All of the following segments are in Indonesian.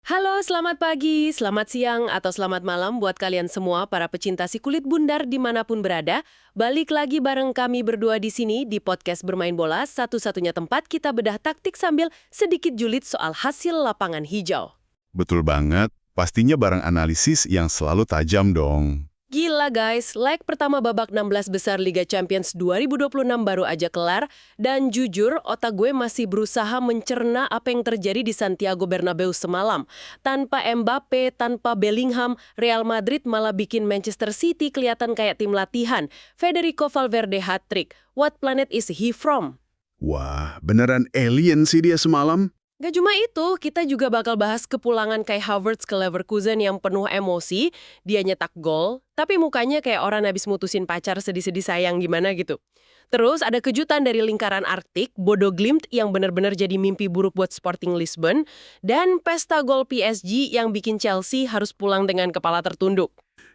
Halo, selamat pagi, selamat siang, atau selamat malam buat kalian semua para pecinta si kulit bundar dimanapun berada. Balik lagi bareng kami berdua di sini di podcast Bermain Bola, satu-satunya tempat kita bedah taktik sambil sedikit julid soal hasil lapangan hijau. Betul banget, pastinya barang analisis yang selalu tajam dong. Gila guys, leg pertama babak 16 besar Liga Champions 2026 baru aja kelar, dan jujur otak gue masih berusaha mencerna apa yang terjadi di Santiago Bernabeu semalam. Tanpa Mbappe, tanpa Bellingham, Real Madrid malah bikin Manchester City kelihatan kayak tim latihan. Federico Valverde hat-trick. What planet is he from? Wah, beneran alien sih dia semalam? Gak cuma itu, kita juga bakal bahas kepulangan Kai Havertz ke Leverkusen yang penuh emosi. Dia nyetak gol, tapi mukanya kayak orang habis mutusin pacar sedih-sedih sayang gimana gitu. Terus ada kejutan dari lingkaran Arktik, Bodo Glimt yang benar-benar jadi mimpi buruk buat Sporting Lisbon, dan pesta gol PSG yang bikin Chelsea harus pulang dengan kepala tertunduk.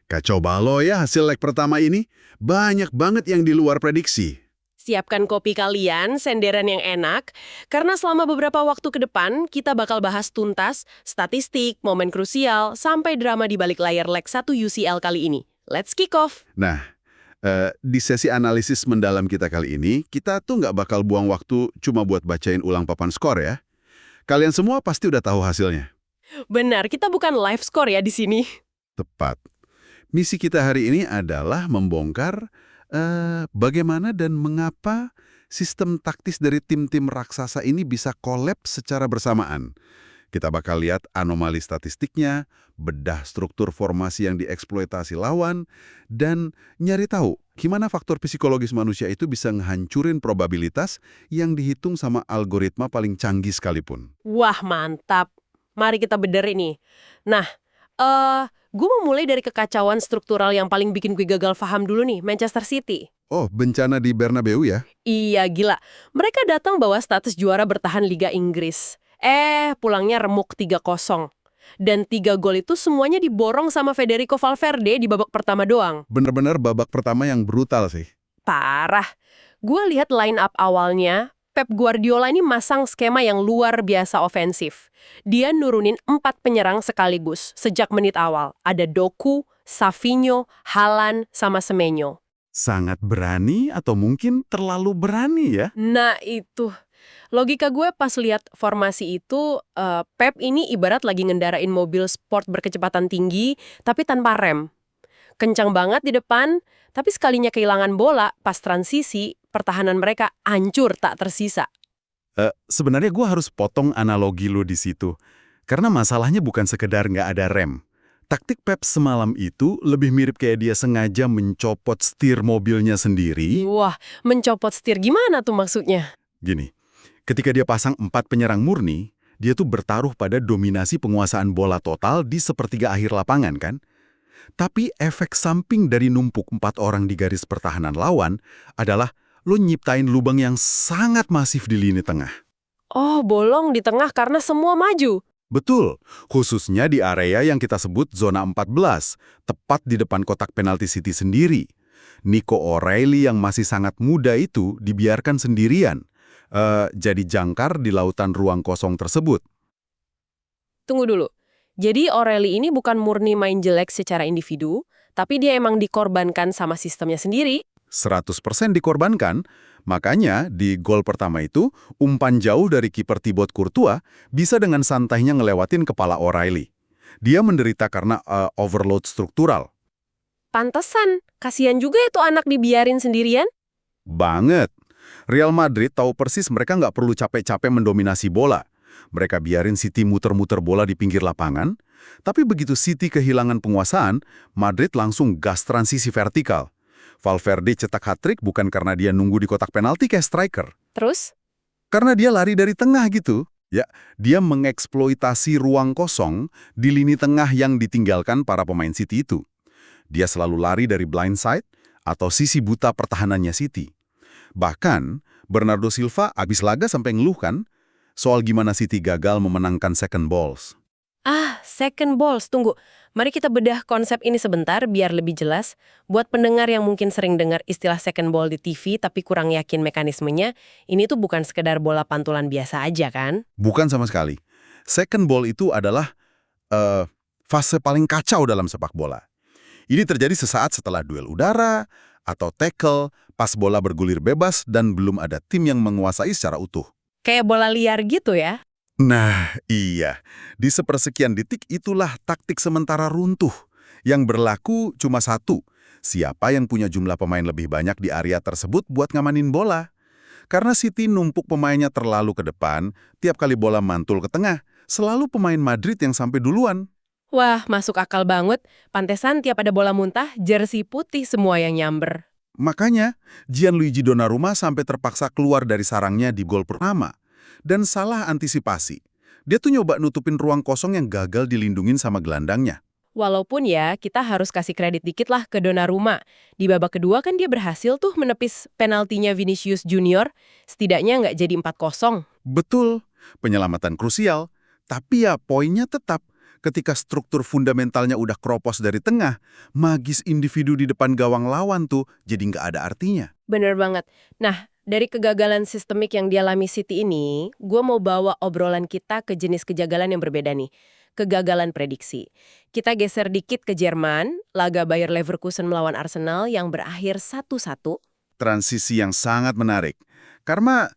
Kacau balau ya hasil leg pertama ini. Banyak banget yang di luar prediksi. Siapkan kopi kalian, senderan yang enak, karena selama beberapa waktu ke depan, kita bakal bahas tuntas, statistik, momen krusial, sampai drama di balik layar leg 1 UCL kali ini. Let's kick off! Nah, di sesi analisis mendalam kita kali ini, kita tuh nggak bakal buang waktu cuma buat bacain ulang papan skor ya. Kalian semua pasti udah tahu hasilnya. Benar, kita bukan live score ya di sini. Tepat. Misi kita hari ini adalah membongkar bagaimana dan mengapa sistem taktis dari tim-tim raksasa ini bisa kolaps secara bersamaan. Kita bakal lihat anomali statistiknya, bedah struktur formasi yang dieksploitasi lawan, dan nyari tahu gimana faktor psikologis manusia itu bisa ngehancurin probabilitas yang dihitung sama algoritma paling canggih sekalipun. Wah, mantap. Mari kita bedah ini. Nah, gue mau mulai dari kekacauan struktural yang paling bikin gue gagal paham dulu nih, Manchester City. Oh, bencana di Bernabeu ya? Iya, gila. Mereka datang bawa status juara bertahan Liga Inggris. Pulangnya remuk 3-0. Dan 3 gol itu semuanya diborong sama Federico Valverde di babak pertama doang. Bener-bener babak pertama yang brutal sih. Parah. Gue lihat line up awalnya, Pep Guardiola ini masang skema yang luar biasa ofensif. Dia nurunin 4 penyerang sekaligus sejak menit awal. Ada Doku, Savinho, Haaland, sama Semenyo. Sangat berani atau mungkin terlalu berani ya? Nah itu, logika gue pas lihat formasi itu, Pep ini ibarat lagi ngendarain mobil sport berkecepatan tinggi, tapi tanpa rem. Kencang banget di depan, tapi sekalinya kehilangan bola, pas transisi, pertahanan mereka hancur tak tersisa. Sebenarnya gue harus potong analogi lu di situ. Karena masalahnya bukan sekedar nggak ada rem. Taktik Pep semalam itu lebih mirip kayak dia sengaja mencopot setir mobilnya sendiri. Wah, mencopot setir gimana tuh maksudnya? Gini, ketika dia pasang 4 penyerang murni, dia tuh bertaruh pada dominasi penguasaan bola total di sepertiga akhir lapangan kan? Tapi efek samping dari numpuk 4 orang di garis pertahanan lawan adalah lo nyiptain lubang yang sangat masif di lini tengah. Oh, bolong di tengah karena semua maju. Betul, khususnya di area yang kita sebut zona 14, tepat di depan kotak penalti City sendiri. Nico O'Reilly yang masih sangat muda itu dibiarkan sendirian, jadi jangkar di lautan ruang kosong tersebut. Tunggu dulu. Jadi O'Reilly ini bukan murni main jelek secara individu, tapi dia emang dikorbankan sama sistemnya sendiri. 100% dikorbankan, makanya di gol pertama itu, umpan jauh dari kiper Thibaut Courtois bisa dengan santainya ngelewatin kepala O'Reilly. Dia menderita karena overload struktural. Pantesan, kasihan juga itu anak dibiarin sendirian. Banget. Real Madrid tahu persis mereka nggak perlu capek-capek mendominasi bola. Mereka biarin City muter-muter bola di pinggir lapangan, tapi begitu City kehilangan penguasaan, Madrid langsung gas transisi vertikal. Valverde cetak hat-trick bukan karena dia nunggu di kotak penalti kayak striker. Terus? Karena dia lari dari tengah gitu. Ya, dia mengeksploitasi ruang kosong di lini tengah yang ditinggalkan para pemain City itu. Dia selalu lari dari blind side atau sisi buta pertahanannya City. Bahkan, Bernardo Silva abis laga sampai ngeluh kan soal gimana City gagal memenangkan second balls. Second balls. Tunggu. Mari kita bedah konsep ini sebentar biar lebih jelas. Buat pendengar yang mungkin sering dengar istilah second ball di TV tapi kurang yakin mekanismenya, ini tuh bukan sekedar bola pantulan biasa aja kan? Bukan sama sekali. Second ball itu adalah fase paling kacau dalam sepak bola. Ini terjadi sesaat setelah duel udara atau tackle, pas bola bergulir bebas dan belum ada tim yang menguasai secara utuh. Kayak bola liar gitu ya? Nah, iya. Di sepersekian detik itulah taktik sementara runtuh. Yang berlaku cuma satu. Siapa yang punya jumlah pemain lebih banyak di area tersebut buat ngamanin bola. Karena City numpuk pemainnya terlalu ke depan, tiap kali bola mantul ke tengah, selalu pemain Madrid yang sampai duluan. Wah, masuk akal banget. Pantesan tiap ada bola muntah, jersey putih semua yang nyamber. Makanya, Gianluigi Donnarumma sampai terpaksa keluar dari sarangnya di gol pertama. Dan salah antisipasi. Dia tuh nyoba nutupin ruang kosong yang gagal dilindungin sama gelandangnya. Walaupun ya, kita harus kasih kredit dikit lah ke Donnarumma. Di babak kedua kan dia berhasil tuh menepis penaltinya Vinicius Junior. Setidaknya nggak jadi 4-0. Betul, penyelamatan krusial. Tapi ya poinnya tetap, ketika struktur fundamentalnya udah keropos dari tengah, magis individu di depan gawang lawan tuh jadi nggak ada artinya. Bener banget. Nah, dari kegagalan sistemik yang dialami City ini, gue mau bawa obrolan kita ke jenis kegagalan yang berbeda nih. Kegagalan prediksi. Kita geser dikit ke Jerman, laga Bayer Leverkusen melawan Arsenal yang berakhir 1-1. Transisi yang sangat menarik. Karena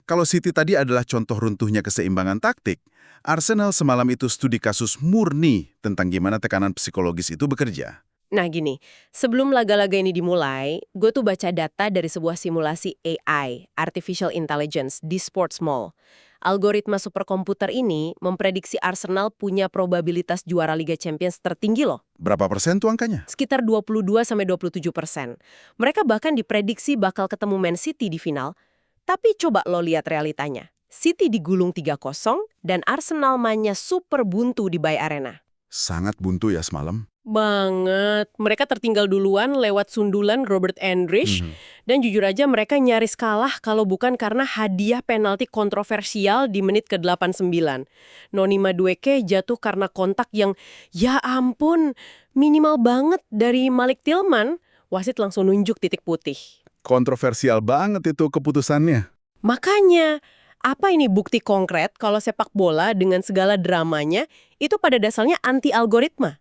kalau City tadi adalah contoh runtuhnya keseimbangan taktik, Arsenal semalam itu studi kasus murni tentang gimana tekanan psikologis itu bekerja. Nah gini, sebelum laga-laga ini dimulai, gue tuh baca data dari sebuah simulasi AI, Artificial Intelligence, di Sports Mall. Algoritma superkomputer ini memprediksi Arsenal punya probabilitas juara Liga Champions tertinggi loh. Berapa persen tuh angkanya? Sekitar 22-27%. Mereka bahkan diprediksi bakal ketemu Man City di final. Tapi coba lo lihat realitanya. City digulung 3-0 dan Arsenal mainnya super buntu di Bay Arena. Sangat buntu ya semalam. Banget. Mereka tertinggal duluan lewat sundulan Robert Enrich. Dan jujur aja mereka nyaris kalah kalau bukan karena hadiah penalti kontroversial di menit ke-89. Noni Madueke jatuh karena kontak yang ya ampun minimal banget dari Malik Tillman. Wasit langsung nunjuk titik putih. Kontroversial banget itu keputusannya. Makanya, apa ini bukti konkret kalau sepak bola dengan segala dramanya itu pada dasarnya anti-algoritma?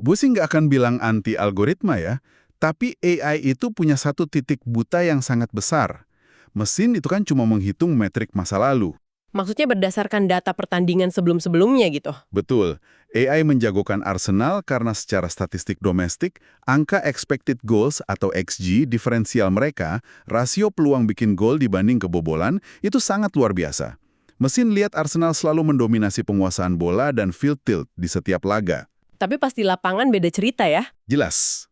Bu sih nggak akan bilang anti algoritma ya, tapi AI itu punya satu titik buta yang sangat besar. Mesin itu kan cuma menghitung metrik masa lalu. Maksudnya berdasarkan data pertandingan sebelum-sebelumnya gitu. Betul, AI menjagokan Arsenal karena secara statistik domestik, angka expected goals atau XG diferensial mereka, rasio peluang bikin gol dibanding kebobolan, itu sangat luar biasa. Mesin lihat Arsenal selalu mendominasi penguasaan bola dan field tilt di setiap laga. Tapi pas di lapangan beda cerita ya. Jelas.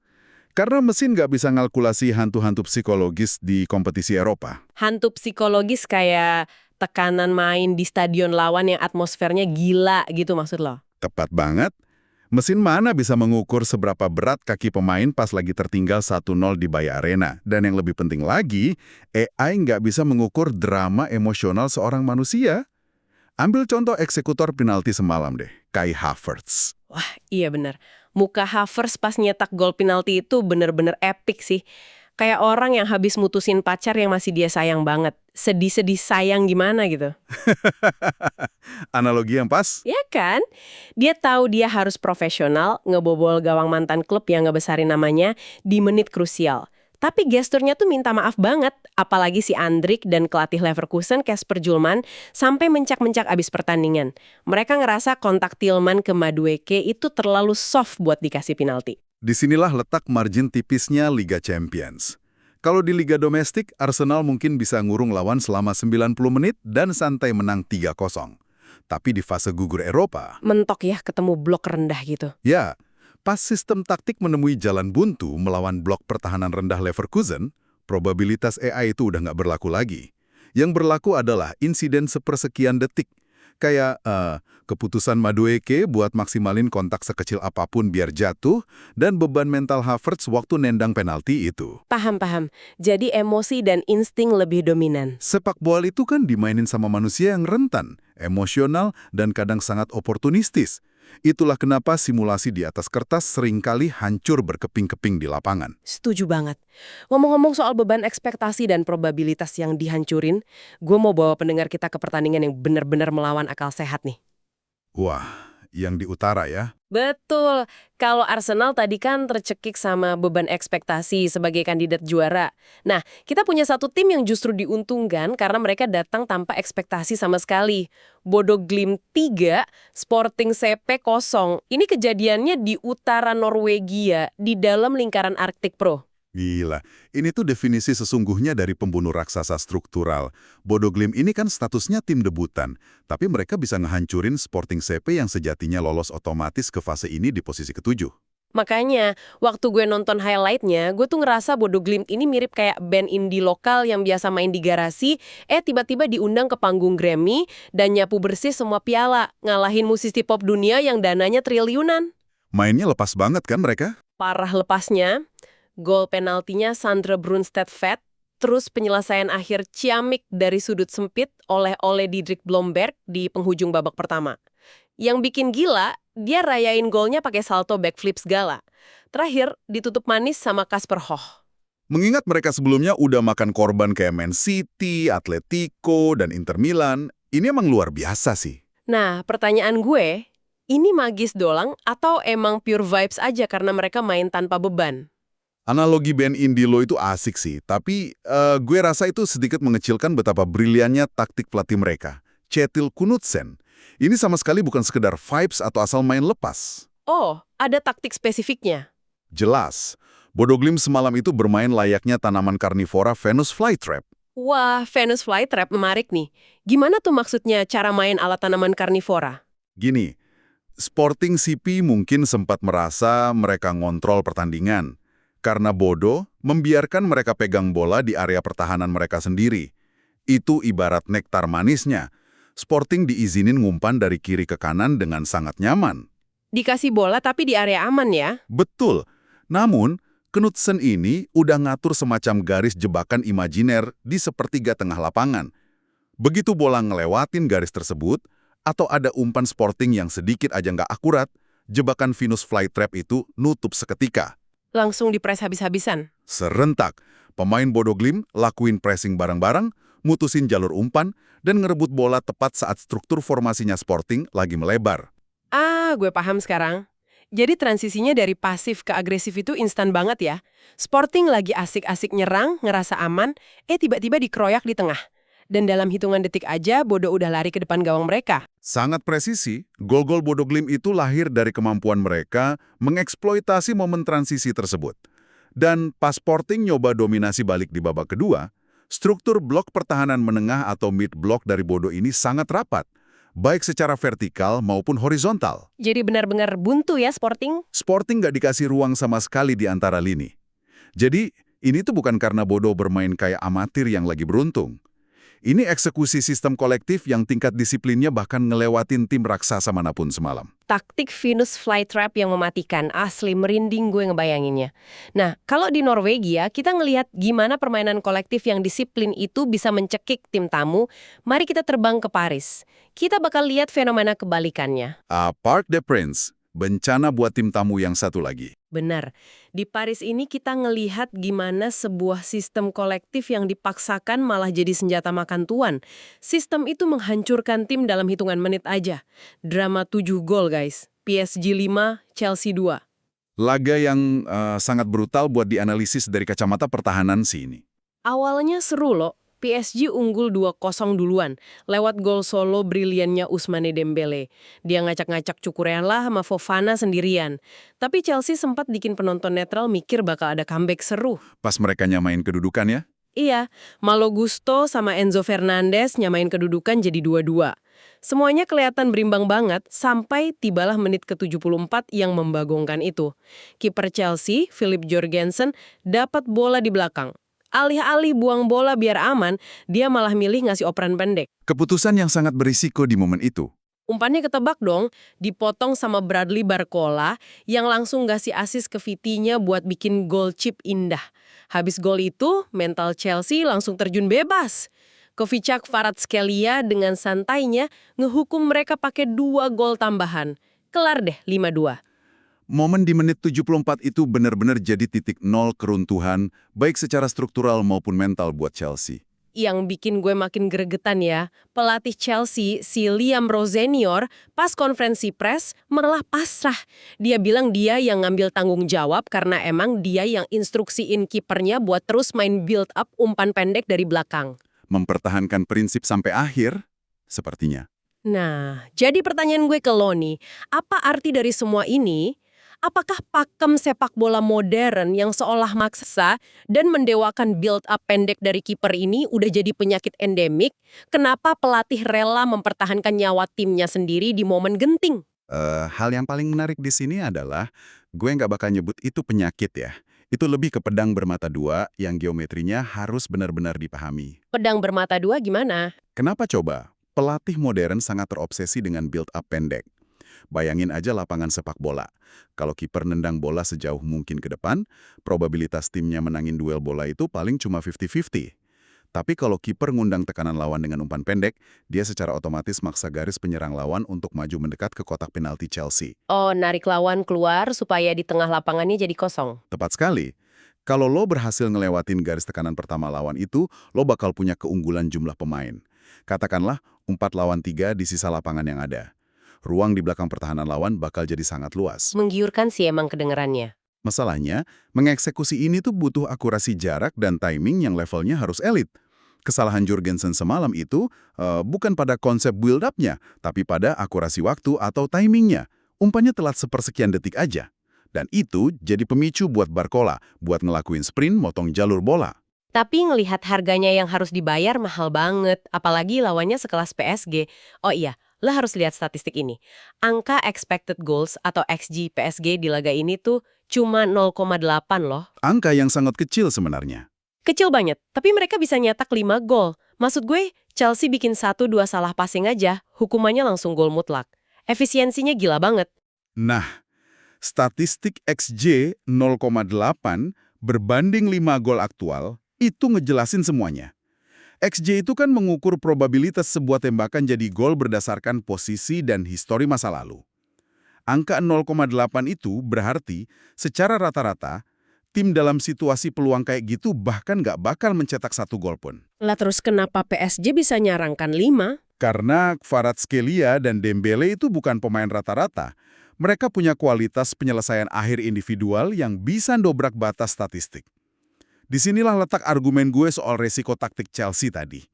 Karena mesin nggak bisa ngalkulasi hantu-hantu psikologis di kompetisi Eropa. Hantu psikologis kayak tekanan main di stadion lawan yang atmosfernya gila gitu maksud lo? Tepat banget. Mesin mana bisa mengukur seberapa berat kaki pemain pas lagi tertinggal 1-0 di Bay Arena. Dan yang lebih penting lagi, AI nggak bisa mengukur drama emosional seorang manusia. Ambil contoh eksekutor penalti semalam deh, Kai Havertz. Wah, iya bener. Muka Havertz pas nyetak gol penalti itu bener-bener epic sih. Kayak orang yang habis mutusin pacar yang masih dia sayang banget. Sedih-sedih sayang gimana gitu. Analogi yang pas? Ya kan? Dia tahu dia harus profesional, ngebobol gawang mantan klub yang ngebesarin namanya di menit krusial. Tapi gesturnya tuh minta maaf banget, apalagi si Andrik dan pelatih Leverkusen Kasper Julman sampai mencak-mencak abis pertandingan. Mereka ngerasa kontak Tillman ke Madueke itu terlalu soft buat dikasih penalti. Disinilah letak margin tipisnya Liga Champions. Kalau di Liga Domestik, Arsenal mungkin bisa ngurung lawan selama 90 menit dan santai menang 3-0. Tapi di fase gugur Eropa, mentok ya ketemu blok rendah gitu. ya, pas sistem taktik menemui jalan buntu melawan blok pertahanan rendah Leverkusen, probabilitas AI itu udah nggak berlaku lagi. Yang berlaku adalah insiden sepersekian detik. Kayak keputusan Madueke buat maksimalin kontak sekecil apapun biar jatuh, dan beban mental Havertz waktu nendang penalti itu. Paham. Jadi emosi dan insting lebih dominan. Sepak bola itu kan dimainin sama manusia yang rentan, emosional, dan kadang sangat oportunistis. Itulah kenapa simulasi di atas kertas seringkali hancur berkeping-keping di lapangan. Setuju banget. Ngomong-ngomong soal beban ekspektasi dan probabilitas yang dihancurin, gue mau bawa pendengar kita ke pertandingan yang benar-benar melawan akal sehat nih. Wah, yang di utara ya. Betul. Kalau Arsenal tadi kan tercekik sama beban ekspektasi sebagai kandidat juara. Nah, kita punya satu tim yang justru diuntungkan karena mereka datang tanpa ekspektasi sama sekali. Bodo Glimt 3, Sporting CP 0. Ini kejadiannya di utara Norwegia, di dalam lingkaran Arctic Pro. Gila, ini tuh definisi sesungguhnya dari pembunuh raksasa struktural. Bodo Glimt ini kan statusnya tim debutan, tapi mereka bisa ngehancurin Sporting CP yang sejatinya lolos otomatis ke fase ini di posisi ketujuh. Makanya, waktu gue nonton highlight-nya, gue tuh ngerasa Bodo Glimt ini mirip kayak band indie lokal yang biasa main di garasi, tiba-tiba diundang ke panggung Grammy dan nyapu bersih semua piala, ngalahin musisi pop dunia yang dananya triliunan. Mainnya lepas banget kan mereka? Parah lepasnya, gol penaltinya Sandra Brunstad-Vet, terus penyelesaian akhir ciamik dari sudut sempit oleh Didrik Blomberg di penghujung babak pertama. Yang bikin gila, dia rayain golnya pakai salto backflip segala. Terakhir, ditutup manis sama Kasper Hoch. Mengingat mereka sebelumnya udah makan korban kayak Man City, Atletico, dan Inter Milan, ini emang luar biasa sih. Nah, pertanyaan gue, ini magis doang atau emang pure vibes aja karena mereka main tanpa beban? Analogi band indie lo itu asik sih, tapi gue rasa itu sedikit mengecilkan betapa briliannya taktik pelatih mereka, Kjetil Knutsen. Ini sama sekali bukan sekedar vibes atau asal main lepas. Oh, ada taktik spesifiknya. Jelas, Bodo Glimt semalam itu bermain layaknya tanaman karnivora Venus flytrap. Wah, Venus flytrap menarik nih. Gimana tuh maksudnya cara main ala tanaman karnivora? Gini, Sporting CP mungkin sempat merasa mereka ngontrol pertandingan, karena Bodo membiarkan mereka pegang bola di area pertahanan mereka sendiri. Itu ibarat nektar manisnya. Sporting diizinin ngumpan dari kiri ke kanan dengan sangat nyaman. Dikasih bola tapi di area aman ya? Betul. Namun, Knutsen ini udah ngatur semacam garis jebakan imajiner di sepertiga tengah lapangan. Begitu bola ngelewatin garis tersebut, atau ada umpan Sporting yang sedikit aja nggak akurat, jebakan Venus flytrap itu nutup seketika. Langsung dipres habis-habisan. Serentak, pemain Bodo Glimt lakuin pressing bareng-bareng, mutusin jalur umpan, dan ngerebut bola tepat saat struktur formasinya Sporting lagi melebar. Ah, gue paham sekarang. Jadi transisinya dari pasif ke agresif itu instan banget ya. Sporting lagi asik-asik nyerang, ngerasa aman, tiba-tiba dikeroyak di tengah. Dan dalam hitungan detik aja, Bodo udah lari ke depan gawang mereka. Sangat presisi, gol-gol Bodo Glimt itu lahir dari kemampuan mereka mengeksploitasi momen transisi tersebut. Dan pas Sporting nyoba dominasi balik di babak kedua, struktur blok pertahanan menengah atau mid-block dari Bodo ini sangat rapat, baik secara vertikal maupun horizontal. Jadi benar-benar buntu ya Sporting? Sporting nggak dikasih ruang sama sekali di antara lini. Jadi, ini tuh bukan karena Bodo bermain kayak amatir yang lagi beruntung. Ini eksekusi sistem kolektif yang tingkat disiplinnya bahkan ngelewatin tim raksasa manapun semalam. Taktik Venus flytrap yang mematikan, asli merinding gue ngebayanginnya. Nah, kalau di Norwegia, kita ngelihat gimana permainan kolektif yang disiplin itu bisa mencekik tim tamu. Mari kita terbang ke Paris. Kita bakal lihat fenomena kebalikannya. Parc des Princes, bencana buat tim tamu yang satu lagi. Benar. Di Paris ini kita ngelihat gimana sebuah sistem kolektif yang dipaksakan malah jadi senjata makan tuan. Sistem itu menghancurkan tim dalam hitungan menit aja. Drama 7 gol guys. PSG 5, Chelsea 2. Laga yang sangat brutal buat dianalisis dari kacamata pertahanan sih ini. Awalnya seru loh. PSG unggul 2-0 duluan, lewat gol solo briliannya Ousmane Dembele. Dia ngacak-ngacak Cukurella sama Fofana sendirian. Tapi Chelsea sempat bikin penonton netral mikir bakal ada comeback seru. Pas mereka nyamain kedudukan ya? Iya, Malo Gusto sama Enzo Fernandez nyamain kedudukan jadi 2-2. Semuanya kelihatan berimbang banget sampai tibalah menit ke-74 yang membagongkan itu. Kiper Chelsea, Philip Jorgensen, dapat bola di belakang. Alih-alih buang bola biar aman, dia malah milih ngasih operan pendek. Keputusan yang sangat berisiko di momen itu. Umpannya ketebak dong, dipotong sama Bradley Barcola yang langsung ngasih asis ke Vitinya buat bikin gol chip indah. Habis gol itu, mental Chelsea langsung terjun bebas. Kovacic Kvaratskhelia dengan santainya ngehukum mereka pakai 2 gol tambahan. Kelar deh 5-2. Momen di menit 74 itu benar-benar jadi titik nol keruntuhan, baik secara struktural maupun mental buat Chelsea. yang bikin gue makin gregetan ya. Pelatih Chelsea, si Liam Rose Senior, pas konferensi pers malah pasrah. Dia bilang dia yang ngambil tanggung jawab karena emang dia yang instruksiin kipernya buat terus main build up umpan pendek dari belakang. Mempertahankan prinsip sampai akhir, sepertinya. Nah, jadi pertanyaan gue ke lo nih, apa arti dari semua ini? Apakah pakem sepak bola modern yang seolah maksa dan mendewakan build-up pendek dari kiper ini udah jadi penyakit endemik? Kenapa pelatih rela mempertahankan nyawa timnya sendiri di momen genting? Hal yang paling menarik di sini adalah, gue nggak bakal nyebut itu penyakit ya. Itu lebih ke pedang bermata dua yang geometrinya harus benar-benar dipahami. Pedang bermata dua gimana? Kenapa coba? Pelatih modern sangat terobsesi dengan build-up pendek. Bayangin aja lapangan sepak bola. Kalau kiper nendang bola sejauh mungkin ke depan, probabilitas timnya menangin duel bola itu paling cuma 50-50. Tapi kalau kiper ngundang tekanan lawan dengan umpan pendek, dia secara otomatis maksa garis penyerang lawan untuk maju mendekat ke kotak penalti Chelsea. Oh, narik lawan keluar supaya di tengah lapangannya jadi kosong. Tepat sekali. Kalau lo berhasil ngelewatin garis tekanan pertama lawan itu, lo bakal punya keunggulan jumlah pemain. Katakanlah 4 lawan 3 di sisa lapangan yang ada. Ruang di belakang pertahanan lawan bakal jadi sangat luas. Menggiurkan sih emang kedengerannya. Masalahnya, mengeksekusi ini tuh butuh akurasi jarak dan timing yang levelnya harus elit. Kesalahan Jorgensen semalam itu bukan pada konsep build-up-nya, tapi pada akurasi waktu atau timingnya. Umpannya telat sepersekian detik aja. Dan itu jadi pemicu buat Barcola, buat ngelakuin sprint motong jalur bola. Tapi ngelihat harganya yang harus dibayar mahal banget, apalagi lawannya sekelas PSG. Oh iya, lo harus lihat statistik ini. Angka expected goals atau XG PSG di laga ini tuh cuma 0,8 loh. Angka yang sangat kecil sebenarnya. Kecil banget, tapi mereka bisa nyetak 5 gol. Maksud gue, Chelsea bikin 1-2 salah passing aja, hukumannya langsung gol mutlak. Efisiensinya gila banget. Nah, statistik XG 0,8 berbanding 5 gol aktual, itu ngejelasin semuanya. XG itu kan mengukur probabilitas sebuah tembakan jadi gol berdasarkan posisi dan histori masa lalu. Angka 0,8 itu berarti secara rata-rata, tim dalam situasi peluang kayak gitu bahkan nggak bakal mencetak 1 gol pun. Lah terus kenapa PSG bisa nyarangkan 5? Karena Kvaratskhelia dan Dembele itu bukan pemain rata-rata. Mereka punya kualitas penyelesaian akhir individual yang bisa dobrak batas statistik. Disinilah letak argumen gue soal resiko taktik Chelsea tadi.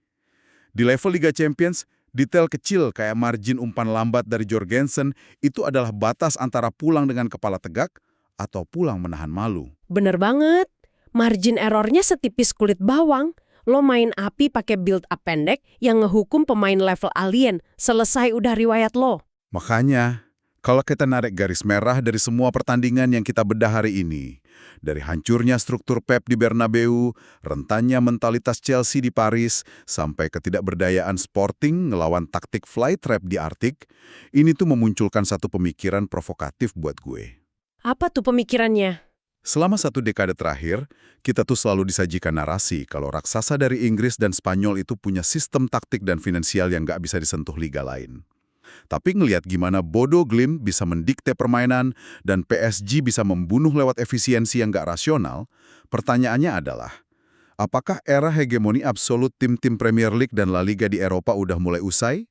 Di level Liga Champions, detail kecil kayak margin umpan lambat dari Jorgensen itu adalah batas antara pulang dengan kepala tegak atau pulang menahan malu. Bener banget. Margin errornya setipis kulit bawang. Lo main api pakai build up pendek yang ngehukum pemain level alien. Selesai udah riwayat lo. Makanya, kalau kita narik garis merah dari semua pertandingan yang kita bedah hari ini, dari hancurnya struktur Pep di Bernabeu, rentannya mentalitas Chelsea di Paris, sampai ketidakberdayaan Sporting ngelawan taktik fly trap di Arctic, ini tuh memunculkan satu pemikiran provokatif buat gue. Apa tuh pemikirannya? Selama 1 dekade terakhir, kita tuh selalu disajikan narasi kalau raksasa dari Inggris dan Spanyol itu punya sistem taktik dan finansial yang nggak bisa disentuh liga lain. Tapi ngelihat gimana Bodo Glimt bisa mendikte permainan dan PSG bisa membunuh lewat efisiensi yang nggak rasional, pertanyaannya adalah, apakah era hegemoni absolut tim-tim Premier League dan La Liga di Eropa udah mulai usai?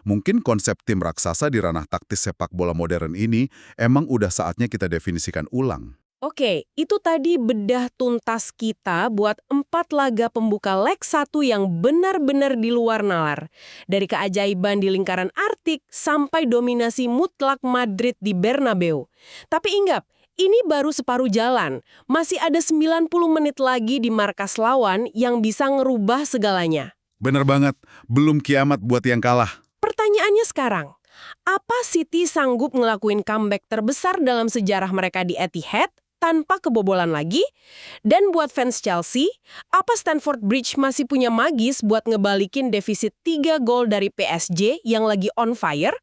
Mungkin konsep tim raksasa di ranah taktis sepak bola modern ini emang udah saatnya kita definisikan ulang. Oke, itu tadi bedah tuntas kita buat 4 laga pembuka leg 1 yang benar-benar di luar nalar. Dari keajaiban di lingkaran Arctic sampai dominasi mutlak Madrid di Bernabeu. Tapi ingat, ini baru separuh jalan. Masih ada 90 menit lagi di markas lawan yang bisa ngerubah segalanya. Bener banget, belum kiamat buat yang kalah. Pertanyaannya sekarang, apa City sanggup ngelakuin comeback terbesar dalam sejarah mereka di Etihad tanpa kebobolan lagi? Dan buat fans Chelsea, apa Stamford Bridge masih punya magis buat ngebalikin defisit 3 gol dari PSG yang lagi on fire?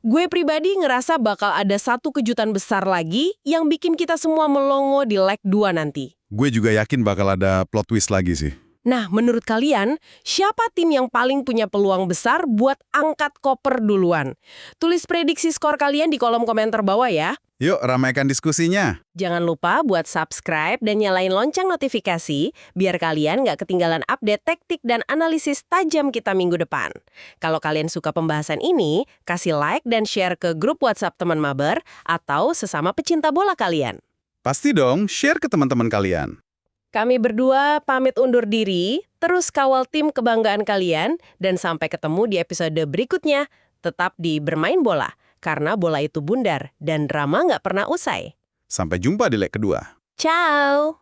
Gue pribadi ngerasa bakal ada satu kejutan besar lagi yang bikin kita semua melongo di leg 2 nanti. Gue juga yakin bakal ada plot twist lagi sih. Nah, menurut kalian, siapa tim yang paling punya peluang besar buat angkat koper duluan? Tulis prediksi skor kalian di kolom komentar bawah ya. Yuk, ramaikan diskusinya. Jangan lupa buat subscribe dan nyalain lonceng notifikasi, biar kalian nggak ketinggalan update taktik dan analisis tajam kita minggu depan. Kalau kalian suka pembahasan ini, kasih like dan share ke grup WhatsApp teman mabar atau sesama pecinta bola kalian. Pasti dong, share ke teman-teman kalian. Kami berdua pamit undur diri, terus kawal tim kebanggaan kalian, dan sampai ketemu di episode berikutnya. Tetap di Bermain Bola, karena bola itu bundar dan drama nggak pernah usai. Sampai jumpa di leg kedua. Ciao!